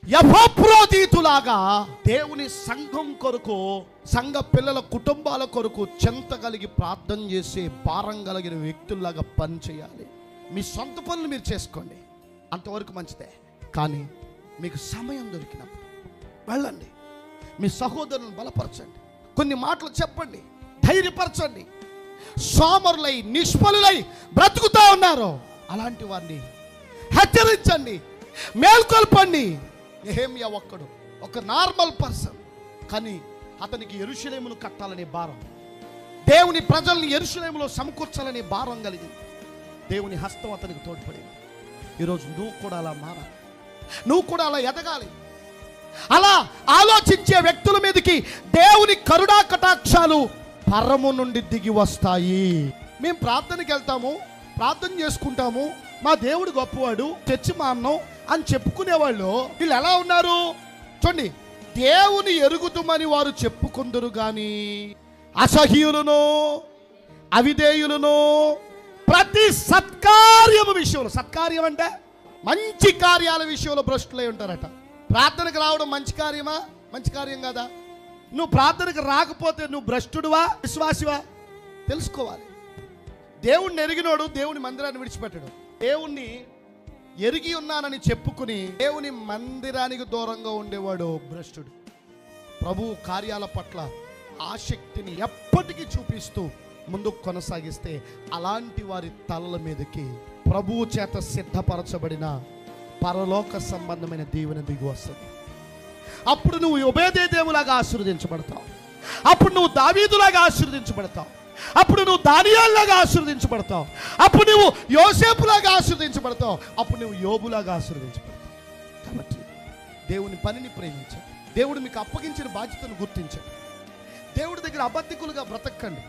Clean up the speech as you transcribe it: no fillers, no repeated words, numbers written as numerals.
ఎఫ్రోదీతులాగా దేవుని సంఘం కొరకు, సంఘ పిల్లల కుటుంబాల కొరకు చింత కలిగి ప్రార్థన చేసే భారం కలిగిన వ్యక్తుల్లాగా పని చేయాలి. మీ సొంత పనులు మీరు చేసుకోండి, అంతవరకు మంచిదే. కానీ మీకు సమయం దొరికినప్పుడు వెళ్ళండి, మీ సహోదరులను బలపరచండి, కొన్ని మాటలు చెప్పండి, ధైర్యపరచండి. సోమరులై నిష్ఫలులై బ్రతుకుతా ఉన్నారు, అలాంటి వారిని హెచ్చరించండి, మేల్కొల్పండి. నెహెమ్యా ఒక నార్మల్ పర్సన్, కానీ అతనికి యెరూషలేమును కట్టాలనే భారం, దేవుని ప్రజల్ని యెరూషలేములో సమకూర్చాలనే భారం కలిగింది. దేవుని హస్తం అతనికి తోడ్పడింది. ఈరోజు నువ్వు కూడా అలా మారాలి, నువ్వు కూడా అలా ఎదగాలి. అలా ఆలోచించే వ్యక్తుల మీదకి దేవుని కరుణా కటాక్షాలు పరము నుండి దిగి వస్తాయి. మేము ప్రార్థనకి వెళ్తాము, ప్రార్థన చేసుకుంటాము, మా దేవుడు గొప్పవాడు, తెచ్చి మా అన్నం అని చెప్పుకునేవాళ్ళు వీళ్ళు ఎలా ఉన్నారు చూడండి. దేవుని ఎరుగుతుమని వారు చెప్పుకుందరు కానీ అసహ్యులను, అవిధేయులను, ప్రతి సత్కార్యము విషయంలో, సత్కార్యం అంటే మంచి కార్యాల విషయంలో భ్రష్టులై ఉంటారట. ప్రార్థనకు రావడం మంచి కార్యమా? మంచి కార్యం కదా. నువ్వు ప్రార్థనకు రాకపోతే నువ్వు భ్రష్టుడువా విశ్వాసివా తెలుసుకోవాలి. దేవుణ్ణి ఎరిగినోడు దేవుని మందిరాన్ని విడిచిపెట్టడు. దేవుణ్ణి ఎరిగి ఉన్నానని చెప్పుకుని దేవుని మందిరానికి దూరంగా ఉండేవాడు భ్రష్టుడు. ప్రభు కార్యాల పట్ల ఆసక్తిని ఎప్పటికీ చూపిస్తూ ముందుకు కొనసాగిస్తే అలాంటి వారి తలల మీదకి ప్రభువు చేత సిద్ధపరచబడిన పరలోక సంబంధమైన దీవెన దిగి వస్తుంది. అప్పుడు నువ్వు ఓబేదేదోములాగా ఆశీర్వదించబడతావు, అప్పుడు నువ్వు దావీదులాగా ఆశీర్వదించబడతావు, అప్పుడు నువ్వు దానియేలులాగా ఆశీర్వదించబడతావు, అప్పుడు నువ్వు యోసేపులాగా ఆశీర్వదించబడతావు, అప్పుడు నువ్వు యోబులాగా ఆశీర్వదించబడతావు. కాబట్టి దేవుని పనిని ప్రేమించండి, దేవుడు మీకు అప్పగించిన బాధ్యతను గుర్తించండి, దేవుడి దగ్గర అబద్ధికులుగా బ్రతకండి.